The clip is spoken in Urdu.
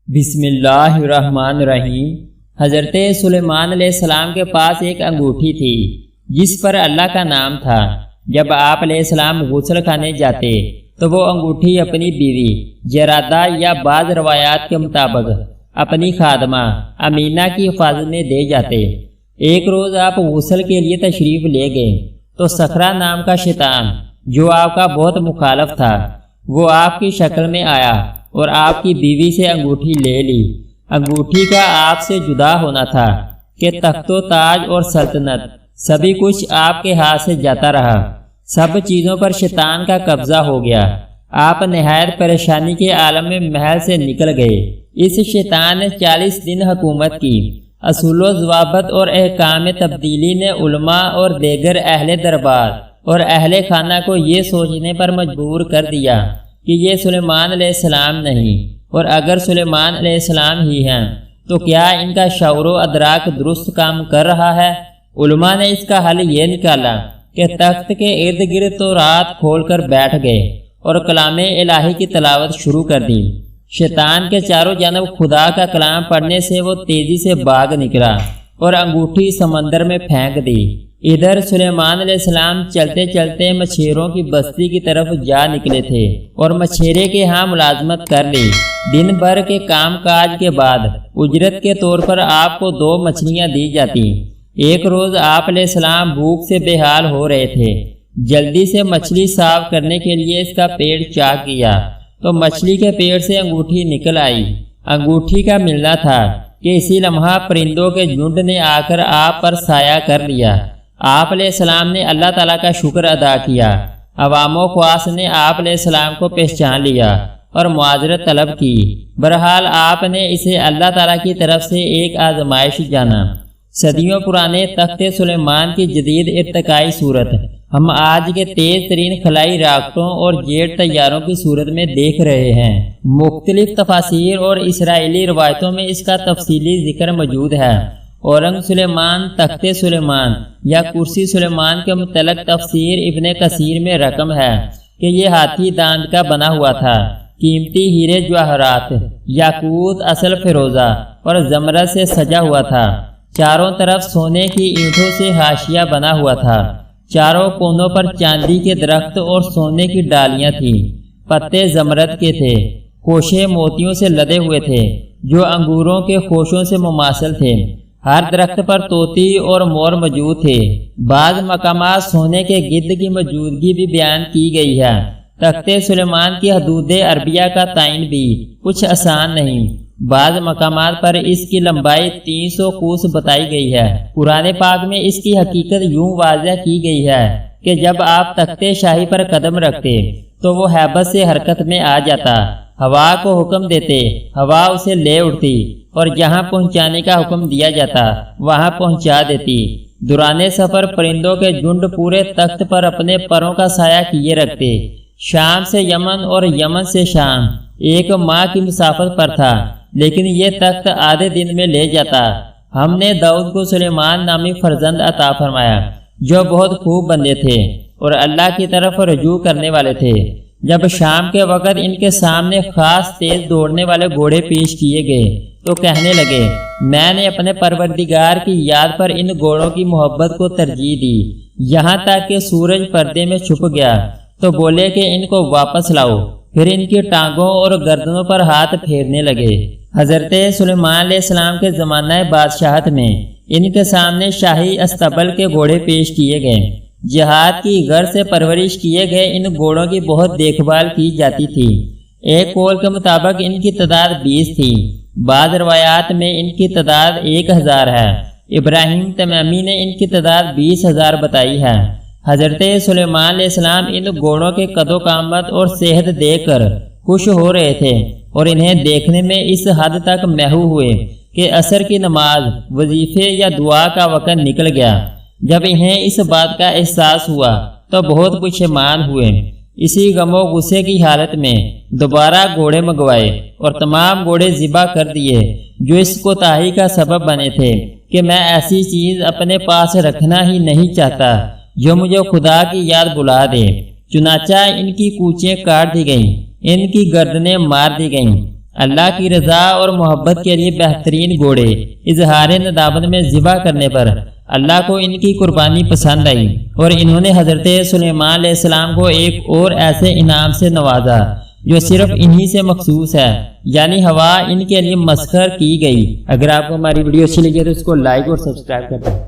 بسم اللہ الرحمن الرحیم۔ حضرت سلیمان علیہ السلام کے پاس ایک انگوٹھی تھی جس پر اللہ کا نام تھا۔ جب آپ علیہ السلام غسل خانے جاتے تو وہ انگوٹھی اپنی بیوی جرادہ یا بعض روایات کے مطابق اپنی خادمہ امینہ کی حفاظت میں دے جاتے۔ ایک روز آپ غسل کے لیے تشریف لے گئے تو صخرہ نام کا شیطان جو آپ کا بہت مخالف تھا وہ آپ کی شکل میں آیا اور آپ کی بیوی سے انگوٹھی لے لی۔ انگوٹھی کا آپ سے جدا ہونا تھا کہ تخت و تاج اور سلطنت سبھی کچھ آپ کے ہاتھ سے جاتا رہا۔ سب چیزوں پر شیطان کا قبضہ ہو گیا۔ آپ نہایت پریشانی کے عالم میں محل سے نکل گئے۔ اس شیطان نے 40 دن حکومت کی۔ اصول و ضوابط اور احکام تبدیلی نے علماء اور دیگر اہل دربار اور اہل خانہ کو یہ سوچنے پر مجبور کر دیا کہ یہ سلیمان علیہ السلام نہیں، اور اگر سلیمان علیہ السلام ہی ہیں تو کیا ان کا شعور و ادراک درست کام کر رہا ہے؟ علماء نے اس کا حل یہ نکالا کہ تخت کے ارد گرد تو رات کھول کر بیٹھ گئے اور کلام الہی کی تلاوت شروع کر دی۔ شیطان کے چاروں جانب خدا کا کلام پڑھنے سے وہ تیزی سے بھاگ نکلا اور انگوٹھی سمندر میں پھینک دی۔ ادھر سلیمان علیہ السلام چلتے چلتے مچھیروں کی بستی کی طرف جا نکلے تھے اور مچھیرے کے ہاں ملازمت کر لی۔ دن بھر کے کام کاج کے بعد اجرت کے طور پر آپ کو 2 مچھلیاں دی جاتی۔ ایک روز آپ علیہ السلام بھوک سے بے حال ہو رہے تھے۔ جلدی سے مچھلی صاف کرنے کے لیے اس کا پیٹ چاک کیا تو مچھلی کے پیٹ سے انگوٹھی نکل آئی۔ انگوٹھی کا ملنا تھا کہ اسی لمحہ پرندوں کے جھنڈ نے آ کر آپ پر سایہ کر لیا۔ آپ علیہ السلام نے اللہ تعالیٰ کا شکر ادا کیا۔ عوام و خواص نے آپ علیہ السلام کو پہچان لیا اور معذرت طلب کی۔ بہرحال آپ نے اسے اللہ تعالیٰ کی طرف سے ایک آزمائش جانا۔ صدیوں پرانے تخت سلیمان کی جدید ارتقائی صورت ہم آج کے تیز ترین خلائی راکٹوں اور جیٹ طیاروں کی صورت میں دیکھ رہے ہیں۔ مختلف تفاسیر اور اسرائیلی روایتوں میں اس کا تفصیلی ذکر موجود ہے۔ اورنگ سلیمان، تخت سلیمان یا کرسی سلیمان کے متعلق تفسیر ابن کثیر میں رقم ہے کہ یہ ہاتھی دانت کا بنا ہوا تھا۔ قیمتی ہیرے جواہرات، یاقوت، اصل فیروزہ اور زمرد سے سجا ہوا تھا۔ چاروں طرف سونے کی اینٹوں سے حاشیہ بنا ہوا تھا۔ چاروں کونوں پر چاندی کے درخت اور سونے کی ڈالیاں تھیں۔ پتے زمرد کے تھے۔ خوشے موتیوں سے لدے ہوئے تھے جو انگوروں کے خوشوں سے مماثل تھے۔ ہر درخت پر طوطی اور مور موجود تھے۔ بعض مقامات سونے کے گدھ کی موجودگی بھی بیان کی گئی ہے۔ تخت سلیمان کی حدود عربیہ کا تعین بھی کچھ آسان نہیں۔ بعض مقامات پر اس کی لمبائی 300 کوس بتائی گئی ہے۔ قرآن پاک میں اس کی حقیقت یوں واضح کی گئی ہے کہ جب آپ تخت شاہی پر قدم رکھتے تو وہ ہیبت سے حرکت میں آ جاتا، ہوا کو حکم دیتے، ہوا اسے لے اٹھتی اور جہاں پہنچانے کا حکم دیا جاتا وہاں پہنچا دیتی۔ دوران سفر پرندوں کے جھنڈ پورے تخت پر اپنے پروں کا سایہ کیے رکھتے۔ شام سے یمن اور یمن سے شام 1 ماہ کی مسافت پر تھا، لیکن یہ تخت آدھے دن میں لے جاتا۔ ہم نے داؤد کو سلیمان نامی فرزند عطا فرمایا جو بہت خوب بندے تھے اور اللہ کی طرف رجوع کرنے والے تھے۔ جب شام کے وقت ان کے سامنے خاص تیز دوڑنے والے گھوڑے پیش کیے گئے تو کہنے لگے، میں نے اپنے پروردگار کی یاد پر ان گھوڑوں کی محبت کو ترجیح دی۔ یہاں تک کہ سورج پردے میں چھپ گیا تو بولے کہ ان کو واپس لاؤ۔ پھر ان کی ٹانگوں اور گردنوں پر ہاتھ پھیرنے لگے۔ حضرت سلیمان علیہ السلام کے زمانہ بادشاہت میں ان کے سامنے شاہی استبل کے گھوڑے پیش کیے گئے۔ جہاد کی غرض سے پرورش کیے گئے ان گھوڑوں کی بہت دیکھ بھال کی جاتی تھی۔ ایک قول کے مطابق ان کی تعداد 20 تھی۔ بعض روایات میں ان کی تعداد 1000 ہے۔ ابراہیم تمیمی نے ان کی تعداد 20,000 بتائی ہے۔ حضرت سلیمان علیہ السلام ان گھوڑوں کے قد و قامت اور صحت دیکھ کر خوش ہو رہے تھے اور انہیں دیکھنے میں اس حد تک محو ہوئے کہ عصر کی نماز، وظیفے یا دعا کا وقت نکل گیا۔ جب انہیں اس بات کا احساس ہوا تو بہت پشیمان ہوئے۔ اسی غم و غصے کی حالت میں دوبارہ گھوڑے منگوائے اور تمام گھوڑے ذبح کر دیے جو اس کوتاہی کا سبب بنے تھے کہ میں ایسی چیز اپنے پاس رکھنا ہی نہیں چاہتا جو مجھے خدا کی یاد بلا دے۔ چنانچہ ان کی کوچیں کاٹ دی گئیں، ان کی گردنیں مار دی گئیں۔ اللہ کی رضا اور محبت کے لیے بہترین گھوڑے اظہار ندامت میں ذبح کرنے پر اللہ کو ان کی قربانی پسند آئی اور انہوں نے حضرت سلیمان علیہ السلام کو ایک اور ایسے انعام سے نوازا جو صرف انہی سے مخصوص ہے، یعنی ہوا ان کے لیے مسخر کی گئی۔ اگر آپ کو ہماری ویڈیو اچھی لگی تو اس کو لائک اور سبسکرائب کریں۔